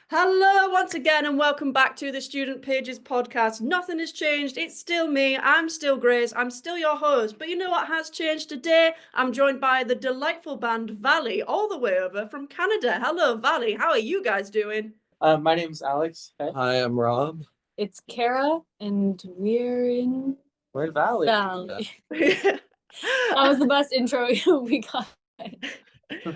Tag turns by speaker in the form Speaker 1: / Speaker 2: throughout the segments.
Speaker 1: Hello, once again, and welcome back to the Student Pages podcast. Nothing has changed. It's still me. I'm still Grace. I'm still your host. But you know what has changed today? I'm joined by the delightful band Valley, all the way over from Canada. Hello, Valley. How are you guys doing?
Speaker 2: My name's Alex. Hey.
Speaker 3: Hi, I'm Rob.
Speaker 4: It's Cara, and we're in
Speaker 2: Valley.
Speaker 4: Valley. That was the best intro we got.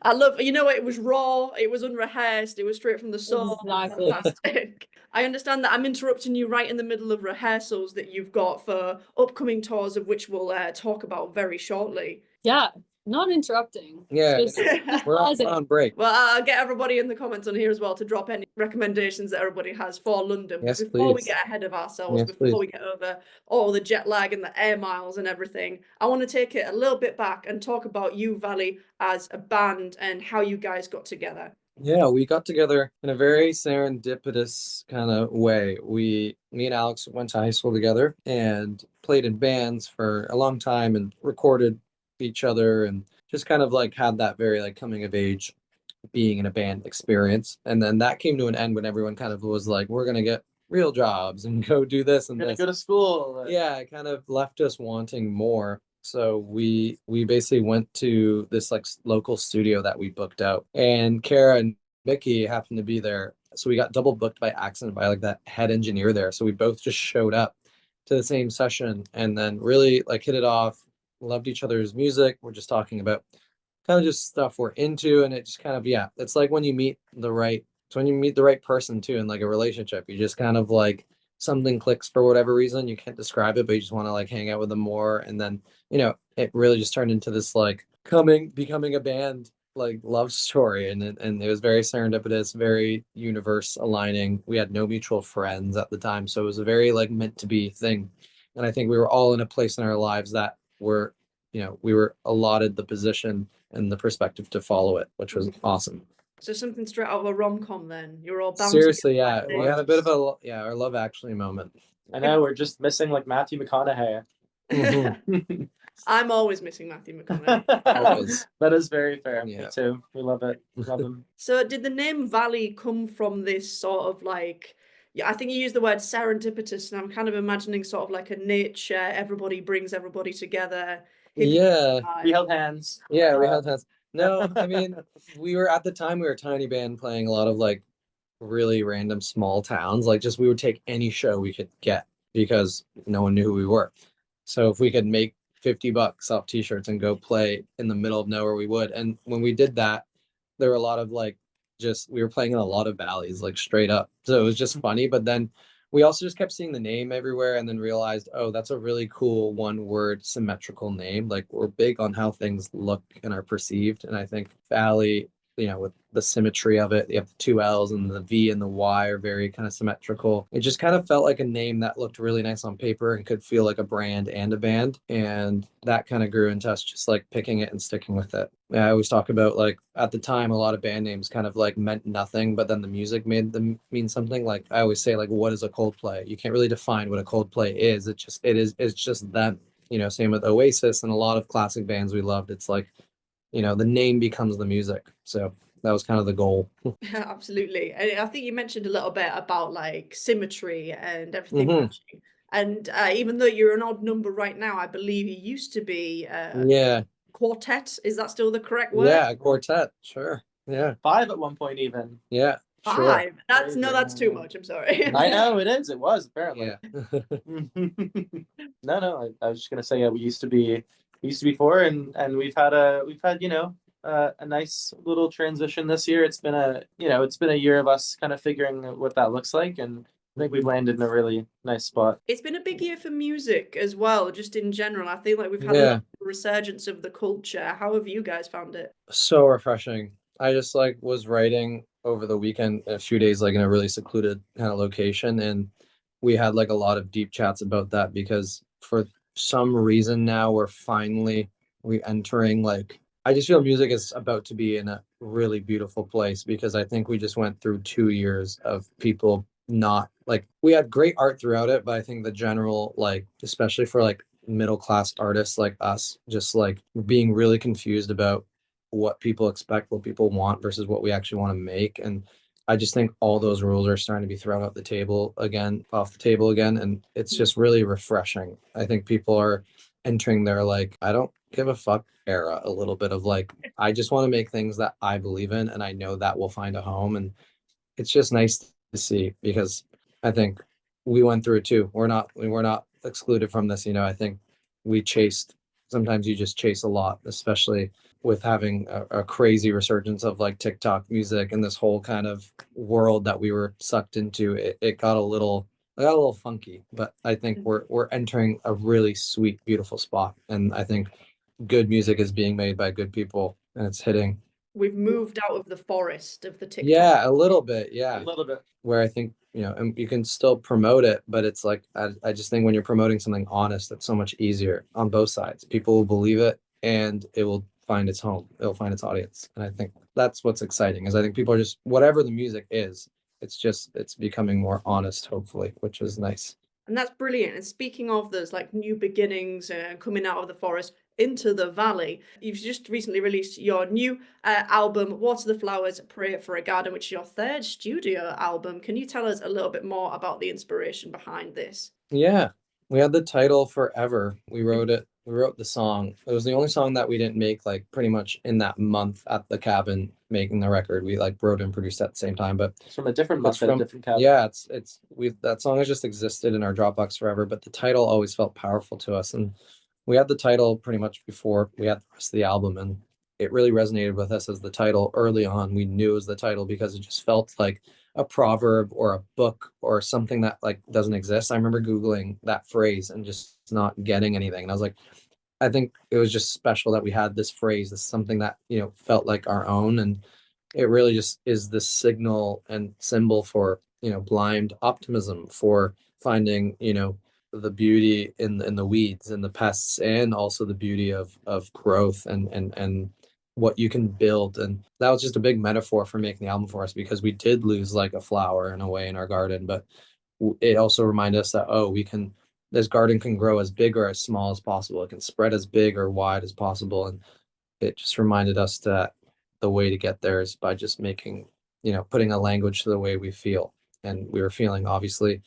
Speaker 1: I love, you know what, it was raw, it was unrehearsed, it was straight from the soul.
Speaker 4: Exactly.
Speaker 1: Fantastic. I understand that I'm interrupting you right in the middle of rehearsals that you've got for upcoming tours, of which we'll talk about very shortly.
Speaker 4: Yeah, not interrupting.
Speaker 3: Yeah,
Speaker 4: Just
Speaker 3: we're on break.
Speaker 1: Well, I'll get everybody in the comments on here as well to drop any recommendations that everybody has for London.
Speaker 3: Yes,
Speaker 1: before we
Speaker 3: please.
Speaker 1: get ahead of ourselves,
Speaker 3: Yes,
Speaker 1: before
Speaker 3: please.
Speaker 1: we get over all the jet lag and the air miles and everything, I want to take it a little bit back and talk about you, Valley, as a band and how you guys got together.
Speaker 3: Yeah, we got together in a very serendipitous kind of way. Me and Alex went to high school together and played in bands for a long time and recorded each other and just kind of like had that very like coming of age being in a band experience. And then that came to an end when everyone kind of was like, we're gonna get real jobs and go do this and
Speaker 2: Gonna
Speaker 3: this.
Speaker 2: go to school.
Speaker 3: Yeah, it kind of left us wanting more. So we basically went to this like local studio that we booked out, and Cara and Mickey happened to be there. So we got double booked by accident by like that head engineer there. So we both just showed up to the same session and then really like hit it off, loved each other's music. We're just talking about kind of just stuff we're into, and it just kind of, yeah, it's like when you meet the right, it's when you meet the right person too in like a relationship. You just kind of like something clicks for whatever reason. You can't describe it, but you just want to like hang out with them more. And then, it really just turned into this like becoming a band like love story. And it was very serendipitous, very universe aligning. We had no mutual friends at the time. So it was a very like meant to be thing. And I think we were all in a place in our lives that were, we were allotted the position and the perspective to follow it, which was awesome.
Speaker 1: So something straight out of a rom-com then. You're all bound
Speaker 3: Seriously, yeah.
Speaker 1: together.
Speaker 3: We had a bit of our Love Actually moment.
Speaker 2: I know we're just missing like Matthew McConaughey.
Speaker 1: I'm always missing Matthew McConaughey.
Speaker 2: That is very fair.
Speaker 3: Yeah.
Speaker 2: Me too. We love it. Love him.
Speaker 1: So did the name Valley come from this sort of like, yeah, I think you used the word serendipitous, and I'm kind of imagining sort of like a nature, everybody brings everybody together.
Speaker 3: Yeah.
Speaker 2: We held hands.
Speaker 3: Yeah, we held hands. No, I mean, we were at the time, we were a tiny band playing a lot of like really random small towns. Like just we would take any show we could get because no one knew who we were. So if we could make $50 off t-shirts and go play in the middle of nowhere, we would. And when we did that, there were a lot of like we were playing in a lot of valleys, like straight up. So it was just funny. But then we also just kept seeing the name everywhere and then realized, oh, that's a really cool one word symmetrical name. Like we're big on how things look and are perceived. And I think Valley, with the symmetry of it, you have the two L's and the V and the Y are very kind of symmetrical. It just kind of felt like a name that looked really nice on paper and could feel like a brand and a band. And that kind of grew into us just like picking it and sticking with it. I always talk about like at the time, a lot of band names kind of like meant nothing, but then the music made them mean something. Like I always say, like, what is a Coldplay? You can't really define what a Coldplay is. It's just them, same with Oasis and a lot of classic bands we loved. It's like, the name becomes the music. So that was kind of the goal.
Speaker 1: Yeah, absolutely. And I think you mentioned a little bit about like symmetry and everything matching. And even though you're an odd number right now, I believe you used to be
Speaker 3: Yeah.
Speaker 1: quartet. Is that still the correct word?
Speaker 3: Yeah, quartet. Sure. Yeah.
Speaker 2: 5 at one point even.
Speaker 3: Yeah. Sure.
Speaker 1: 5. That's too much. I'm sorry.
Speaker 2: I know it is. It was apparently.
Speaker 3: Yeah.
Speaker 2: No. I was just gonna say, yeah, we used to be 4, and we've had a nice little transition this year. It's been a year of us kind of figuring out what that looks like, and I think we've landed in a really nice spot.
Speaker 1: It's been a big year for music as well, just in general. I feel like we've had a resurgence of the culture. How have you guys found it?
Speaker 3: So refreshing. I just like was writing over the weekend, a few days, like in a really secluded kind of location. And we had like a lot of deep chats about that because for some reason now we're finally re-entering like, I just feel music is about to be in a really beautiful place because I think we just went through 2 years of people not like, we had great art throughout it, but I think the general, like, especially for like middle class artists like us, just like being really confused about what people expect, what people want versus what we actually want to make. And I just think all those rules are starting to be thrown off the table again, and it's just really refreshing. I think people are entering their like, I don't give a fuck era a little bit of like, I just want to make things that I believe in and I know that will find a home. And it's just nice to see because I think we went through it too. We're not excluded from this. I think we chased, sometimes you just chase a lot, especially with having a crazy resurgence of like TikTok music and this whole kind of world that we were sucked into. It got a little funky, but I think we're entering a really sweet, beautiful spot. And I think good music is being made by good people and it's hitting.
Speaker 1: We've moved out of the forest of the TikTok.
Speaker 3: Yeah, a little bit. Yeah.
Speaker 2: A little bit.
Speaker 3: Where I think, and you can still promote it, but it's like, I just think when you're promoting something honest, it's so much easier on both sides. People will believe it and it will find its home. It'll find its audience. And I think that's what's exciting is I think people are just, whatever the music is, it's becoming more honest, hopefully, which is nice.
Speaker 1: And that's brilliant. And speaking of those like new beginnings and coming out of the forest into the valley, you've just recently released your new album, Water the Flowers, Pray for a Garden, which is your third studio album. Can you tell us a little bit more about the inspiration behind this?
Speaker 3: Yeah, we had the title Forever. We wrote it. We wrote the song. It was the only song that we didn't make like pretty much in that month at the cabin making the record. We like wrote and produced at the same time, but
Speaker 2: It's from a different
Speaker 3: it's
Speaker 2: month at a
Speaker 3: from
Speaker 2: different cabin.
Speaker 3: yeah, it's we that song has just existed in our Dropbox forever, but the title always felt powerful to us. And we had the title pretty much before we had the rest of the album, and it really resonated with us as the title early on. We knew it was the title because it just felt like a proverb or a book or something that like doesn't exist. I remember Googling that phrase and just not getting anything. And I was like, I think it was just special that we had this phrase, this something that, felt like our own. And it really just is the signal and symbol for, blind optimism, for finding, the beauty in the weeds and the pests, and also the beauty of growth and what you can build. And that was just a big metaphor for making the album for us, because we did lose like a flower in a way in our garden, but it also reminded us that, oh, this garden can grow as big or as small as possible. It can spread as big or wide as possible. And it just reminded us that the way to get there is by just making, putting a language to the way we feel. And we were feeling obviously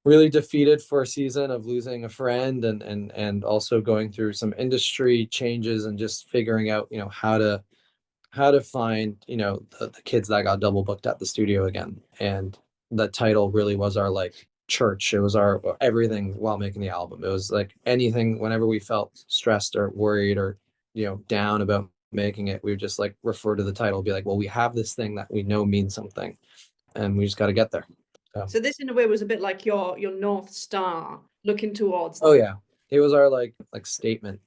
Speaker 3: really defeated for a season of losing a friend, and also going through some industry changes and just figuring out, how to find, the kids that got double booked at the studio again. And the title really was our like church. It was our everything while making the album. It was like anything, whenever we felt stressed or worried or, down about making it, we would just like refer to the title, be like, well, we have this thing that we know means something and we just got to get there.
Speaker 1: So this in a way was a bit like your North Star looking towards.
Speaker 3: Oh yeah. It was our like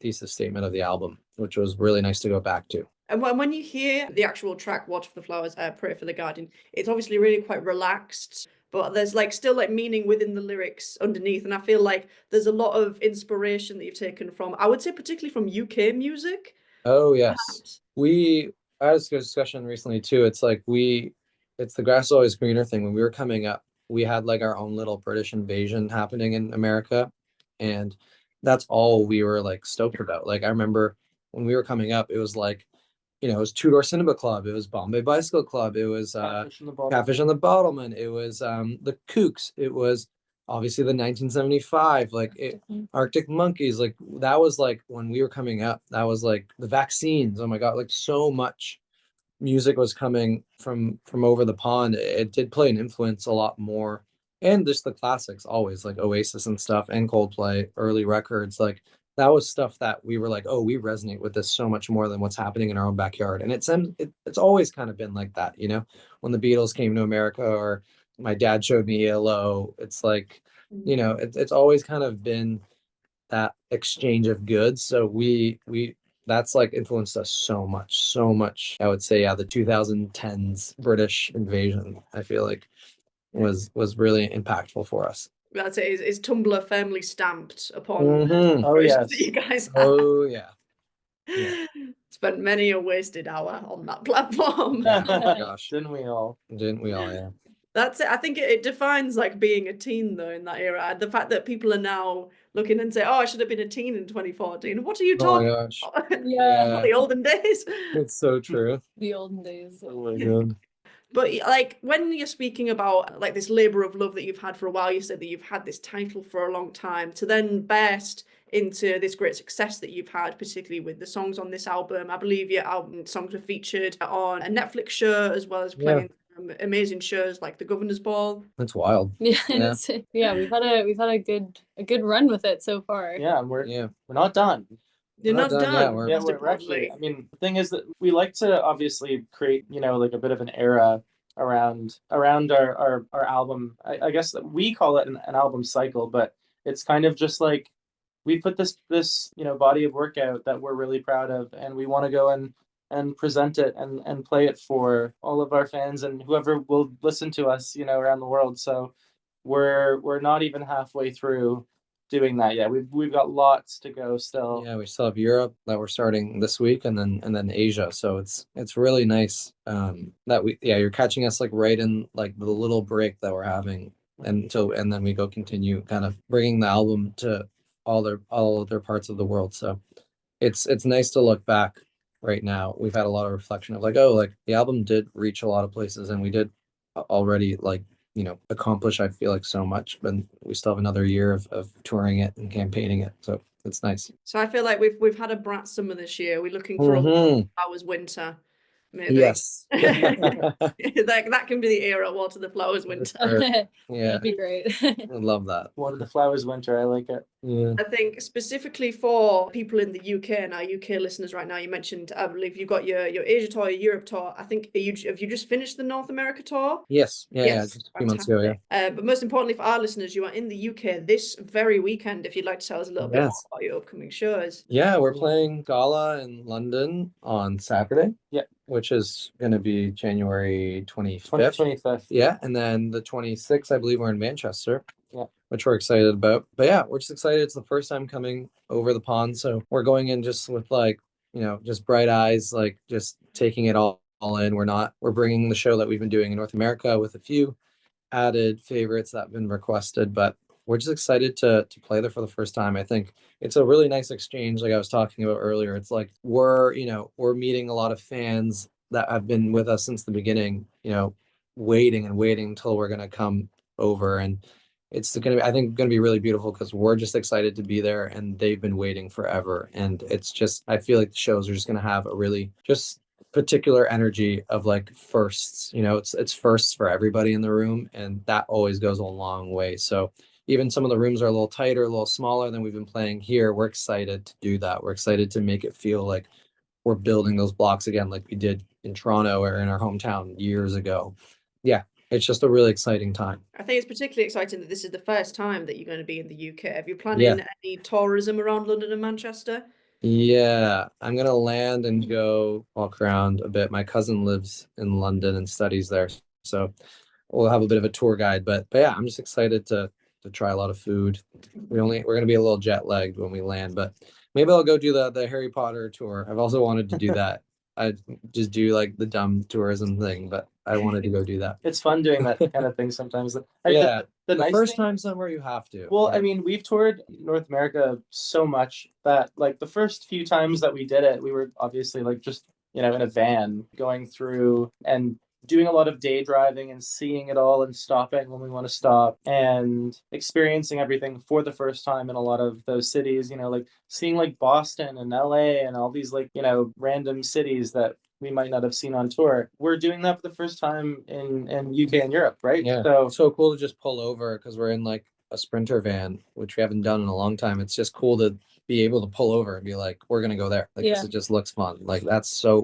Speaker 3: thesis statement of the album, which was really nice to go back to.
Speaker 1: And when you hear the actual track Water for the Flowers, Pray for the Garden, it's obviously really quite relaxed, but there's like still like meaning within the lyrics underneath. And I feel like there's a lot of inspiration that you've taken from, I would say particularly from UK music.
Speaker 3: Oh yes.
Speaker 1: Perhaps.
Speaker 3: I had this discussion recently too. It's like it's the grass is always greener thing. When we were coming up, we had like our own little British invasion happening in America. And that's all we were like stoked about. Like I remember when we were coming up, it was like, it was Two Door Cinema Club, it was Bombay Bicycle Club, it was Catfish on the Bottleman, it was the Kooks, it was obviously the 1975, like Arctic Monkeys. Like that was like when we were coming up, that was like the Vaccines. Oh my God, like so much music was coming from over the pond. It did play an influence a lot more, and just the classics always, like Oasis and stuff, and Coldplay early records. Like that was stuff that we were like, oh, we resonate with this so much more than what's happening in our own backyard. And it's always kind of been like that, when the Beatles came to America, or my dad showed me ELO. It's like, it's always kind of been that exchange of goods. So we that's like influenced us so much. I would say, yeah, the 2010s British invasion, I feel like was really impactful for us.
Speaker 1: That's it. Is Tumblr firmly stamped upon
Speaker 3: Mhm.
Speaker 2: Oh
Speaker 1: versions
Speaker 2: yes.
Speaker 1: that you guys have.
Speaker 3: Oh yeah. Yeah.
Speaker 1: Spent many a wasted hour on that platform.
Speaker 3: Oh my gosh.
Speaker 2: Didn't we all?
Speaker 3: Didn't we all? Yeah.
Speaker 1: That's it. I think it defines like being a teen though in that era. The fact that people are now looking and say, "Oh, I should have been a teen in 2014." What are you
Speaker 3: Oh my
Speaker 1: talking
Speaker 3: gosh.
Speaker 1: about?
Speaker 4: Yeah.
Speaker 1: The olden days.
Speaker 3: It's so true.
Speaker 4: The olden days.
Speaker 3: Oh my God.
Speaker 1: But like when you're speaking about like this labor of love that you've had for a while, you said that you've had this title for a long time to then burst into this great success that you've had, particularly with the songs on this album. I believe your album songs were featured on a Netflix show as well as playing amazing shows like The Governor's Ball.
Speaker 3: That's wild.
Speaker 4: Yeah,
Speaker 3: Yeah.
Speaker 4: yeah, we've had a good run with it so far.
Speaker 2: Yeah, and we're not done.
Speaker 1: You're
Speaker 3: We're not
Speaker 1: not
Speaker 3: done
Speaker 1: done.
Speaker 3: yet, we're-
Speaker 2: Yeah,
Speaker 1: most
Speaker 2: we're actually,
Speaker 1: importantly.
Speaker 2: I mean, the thing is that we like to obviously create, you know, like a bit of an era around our album. I guess that we call it an album cycle, but it's kind of just like we put this, you know, body of work out that we're really proud of, and we want to go and present it and play it for all of our fans and whoever will listen to us, you know, around the world. So we're not even halfway through doing that yet. We've got lots to go still.
Speaker 3: Yeah, we still have Europe that we're starting this week, and then Asia. So it's really nice that you're catching us like right in like the little break that we're having, and then we go continue kind of bringing the album to all other parts of the world. So it's nice to look back right now. We've had a lot of reflection of like, oh, like the album did reach a lot of places, and we did already like, you know, accomplish, I feel like, so much, but we still have another year of touring it and campaigning it. So it's nice.
Speaker 1: So I feel like we've had a brat summer this year. We're looking for a
Speaker 3: Mhm.
Speaker 1: flowers winter, maybe.
Speaker 3: Yes.
Speaker 1: that can be the era. Water the flowers winter.
Speaker 3: Sure. Yeah,
Speaker 4: That'd be great.
Speaker 3: I love that.
Speaker 2: One of the flowers winter, I like it.
Speaker 3: Yeah.
Speaker 1: I think specifically for people in the UK and our UK listeners right now, you mentioned, I believe you've got your Asia tour, your Europe tour. I think have you just finished the North America tour?
Speaker 3: Yes. Yeah.
Speaker 1: Yes,
Speaker 3: Just a few months ago. Yeah.
Speaker 1: fantastic. But most importantly for our listeners, you are in the UK this very weekend. If you'd like to tell us a little bit more
Speaker 3: Yes.
Speaker 1: about your upcoming shows.
Speaker 3: Yeah, we're playing Gala in London on Saturday.
Speaker 2: Yeah.
Speaker 3: Which is going to be January 25th.
Speaker 2: 25th.
Speaker 3: Yeah, and then the 26th, I believe we're in Manchester.
Speaker 2: Yeah.
Speaker 3: Which we're excited about. But yeah, we're just excited. It's the first time coming over the pond, so we're going in just with like, you know, just bright eyes, like just taking it all in. We're bringing the show that we've been doing in North America with a few added favorites that have been requested, but we're just excited to play there for the first time. I think it's a really nice exchange, like I was talking about earlier. It's like we're meeting a lot of fans that have been with us since the beginning, you know, waiting until we're gonna come over, and it's gonna be, I think, gonna be really beautiful because we're just excited to be there, and they've been waiting forever. And it's just, I feel like the shows are just gonna have a really just particular energy of like firsts. You know, it's firsts for everybody in the room, and that always goes a long way. So even some of the rooms are a little tighter, a little smaller than we've been playing here. We're excited to do that. We're excited to make it feel like we're building those blocks again, like we did in Toronto or in our hometown years ago. Yeah, it's just a really exciting time.
Speaker 1: I think it's particularly exciting that this is the first time that you're going to be in the UK. Have you planning any tourism around London and Manchester?
Speaker 3: Yeah, I'm gonna land and go walk around a bit. My cousin lives in London and studies there, so we'll have a bit of a tour guide. But yeah, I'm just excited to try a lot of food. We're gonna be a little jet lagged when we land, but maybe I'll go do the Harry Potter tour. I've also wanted to do that. I just do like the dumb tourism thing, but I wanted to go do that.
Speaker 2: It's fun doing that kind of thing sometimes.
Speaker 3: Yeah,
Speaker 2: The
Speaker 3: the
Speaker 2: nice
Speaker 3: first
Speaker 2: thing-
Speaker 3: time somewhere you have to.
Speaker 2: Well,
Speaker 3: Yeah.
Speaker 2: I mean, we've toured North America so much that like the first few times that we did it, we were obviously like just, you know, in a van going through and doing a lot of day driving and seeing it all and stopping when we want to stop and experiencing everything for the first time in a lot of those cities, you know, like seeing like Boston and LA and all these like, you know, random cities that we might not have seen on tour. We're doing that for the first time in UK and Europe, right?
Speaker 3: Yeah,
Speaker 2: So
Speaker 3: so cool to just pull over because we're in like a Sprinter van, which we haven't done in a long time. It's just cool to be able to pull over and be like, we're gonna go there. Like, 'cause
Speaker 4: Yeah.
Speaker 3: it just looks fun. Like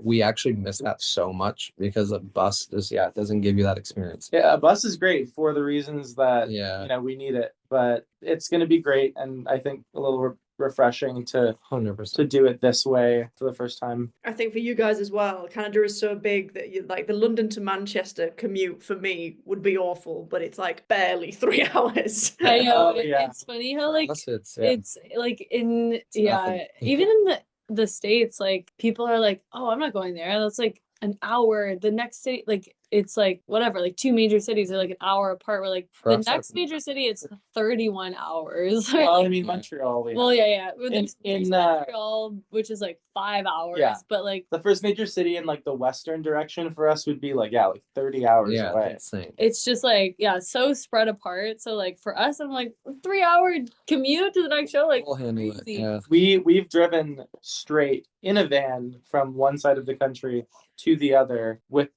Speaker 3: we actually miss that so much because a bus just, it doesn't give you that experience.
Speaker 2: yeah, a bus is great for the reasons that
Speaker 3: Yeah,
Speaker 2: you know we need it, but it's going to be great, and I think a little refreshing to
Speaker 3: 100%.
Speaker 2: do it this way for the first time.
Speaker 1: I think for you guys as well, Canada is so big that you like the London to Manchester commute for me would be awful, but it's like barely 3 hours.
Speaker 4: I know.
Speaker 2: Oh, yeah.
Speaker 4: It's funny how like
Speaker 3: Plus it's
Speaker 4: it's like in
Speaker 3: nothing.
Speaker 4: even in the States, like people are like, oh, I'm not going there. That's like an hour. The next city, like it's like whatever, like 2 major cities are like an hour apart. We're like
Speaker 3: For
Speaker 4: the
Speaker 3: us,
Speaker 4: next
Speaker 3: that's-
Speaker 4: major city, it's 31 hours.
Speaker 2: Well, I
Speaker 4: Like,
Speaker 2: mean, Montreal.
Speaker 4: well, yeah. Well,
Speaker 2: In-
Speaker 4: there's
Speaker 2: in,
Speaker 4: Montreal, which is like 5 hours,
Speaker 2: Yeah.
Speaker 4: but like
Speaker 2: The first major city in like the western direction for us would be like 30 hours
Speaker 3: Yeah,
Speaker 2: away.
Speaker 3: it's insane.
Speaker 4: it's just like so spread apart. So like for us, I'm like 3 hour commute to the next show, like
Speaker 3: We'll handle it.
Speaker 4: crazy.
Speaker 3: Yeah.
Speaker 2: We've driven straight in a van from one side of the country to the other with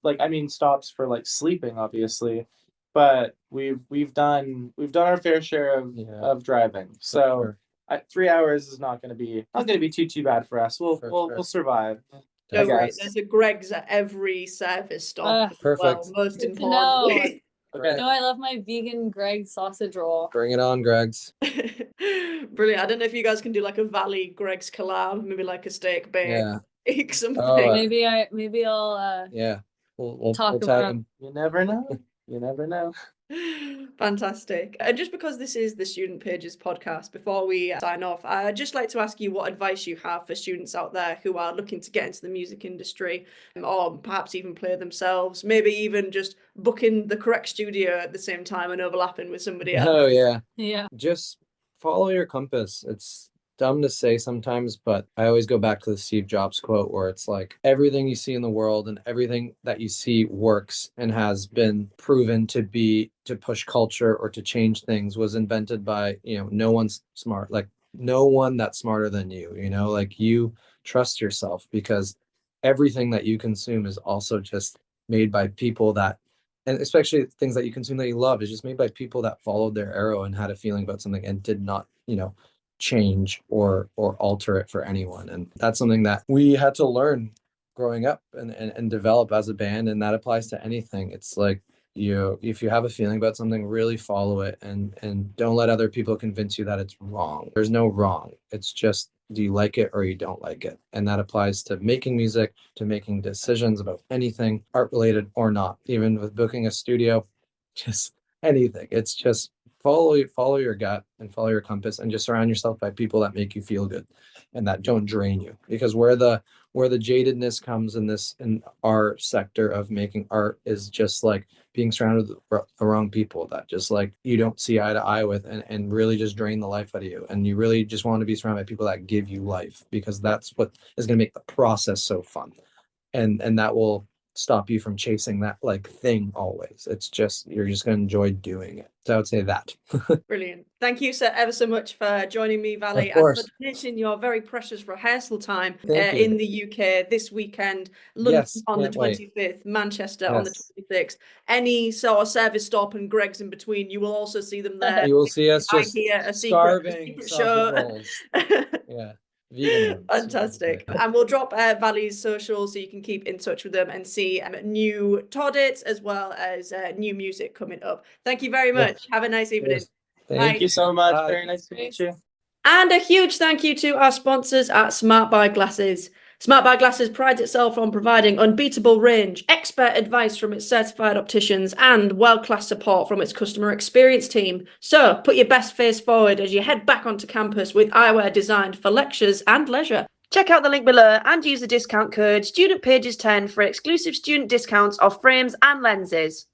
Speaker 2: stops for like sleeping, obviously, but we've done our fair share of driving. So
Speaker 3: Sure.
Speaker 2: 3 hours is not going to be too bad for us. We'll
Speaker 3: For
Speaker 2: we'll,
Speaker 3: sure.
Speaker 2: we'll survive.
Speaker 1: Don't worry,
Speaker 2: guess.
Speaker 1: there's a Greg's at every service stop. as
Speaker 3: Perfect.
Speaker 1: Well, most
Speaker 4: Good to know.
Speaker 1: importantly.
Speaker 2: Okay.
Speaker 4: You know, I love my vegan Greg sausage roll.
Speaker 3: Bring it on, Greg's.
Speaker 1: Brilliant. I don't know if you guys can do like a Valley Greg's collab, maybe like a steak bake,
Speaker 3: Yeah.
Speaker 1: bake something.
Speaker 3: Oh,
Speaker 4: Maybe I'll
Speaker 3: Yeah. We'll
Speaker 4: Talk
Speaker 3: tag
Speaker 4: about-
Speaker 3: him.
Speaker 2: You never know. You never know.
Speaker 1: Fantastic. And just because this is the Student Pages podcast, before we sign off, I'd just like to ask you what advice you have for students out there who are looking to get into the music industry, or perhaps even play themselves, maybe even just booking the correct studio at the same time and overlapping with somebody else.
Speaker 3: Oh yeah.
Speaker 4: yeah.
Speaker 3: Just follow your compass. It's dumb to say sometimes, but I always go back to the Steve Jobs quote where it's like everything you see in the world and everything that you see works and has been proven to push culture or to change things was invented by, no one's smart, like no one that's smarter than you, like you trust yourself because everything that you consume is also just made by people that, and especially things that you consume that you love, is just made by people that followed their arrow and had a feeling about something and did not, change or alter it for anyone. And that's something that we had to learn growing up and develop as a band. And that applies to anything. It's like, if you have a feeling about something, really follow it and don't let other people convince you that it's wrong. There's no wrong. It's just, do you like it or you don't like it? And that applies to making music, to making decisions about anything, art related or not, even with booking a studio, just anything. It's just follow your gut and follow your compass and just surround yourself by people that make you feel good and that don't drain you. Because where the jadedness comes in our sector of making art is just like being surrounded with the wrong people that just like you don't see eye to eye with and really just drain the life out of you. And you really just want to be surrounded by people that give you life, because that's what is going to make the process so fun. And that will stop you from chasing that like thing always. It's just, you're just going to enjoy doing it. So I would say that.
Speaker 1: Brilliant. Thank you ever so much for joining me, Valley,
Speaker 3: Of
Speaker 1: and
Speaker 3: course.
Speaker 1: for donating your very precious rehearsal time
Speaker 3: Thank you.
Speaker 1: in the UK this weekend. London
Speaker 3: Yes,
Speaker 1: on the
Speaker 3: can't wait.
Speaker 1: 25th, Manchester on the
Speaker 3: Yes.
Speaker 1: 26th. Any sort of service stop and Greg's in between, you will also see them there.
Speaker 3: You will see us
Speaker 1: I
Speaker 3: just
Speaker 1: hear a
Speaker 3: starving
Speaker 1: secret
Speaker 3: sausage
Speaker 1: show.
Speaker 3: rolls. Yeah. Vegan ones.
Speaker 1: Fantastic. And we'll drop Valley's socials so you can keep in touch with them and see new tour dates as well as new music coming up. Thank you very much.
Speaker 3: Yes.
Speaker 1: Have a nice evening.
Speaker 3: Yes.
Speaker 2: Thank you so much.
Speaker 3: Bye.
Speaker 2: Very nice to meet you.
Speaker 1: And a huge thank you to our sponsors at Smart Buy Glasses. Smart Buy Glasses prides itself on providing unbeatable range, expert advice from its certified opticians, and world-class support from its customer experience team. So put your best face forward as you head back onto campus with eyewear designed for lectures and leisure. Check out the link below and use the discount code StudentPages10 for exclusive student discounts off frames and lenses.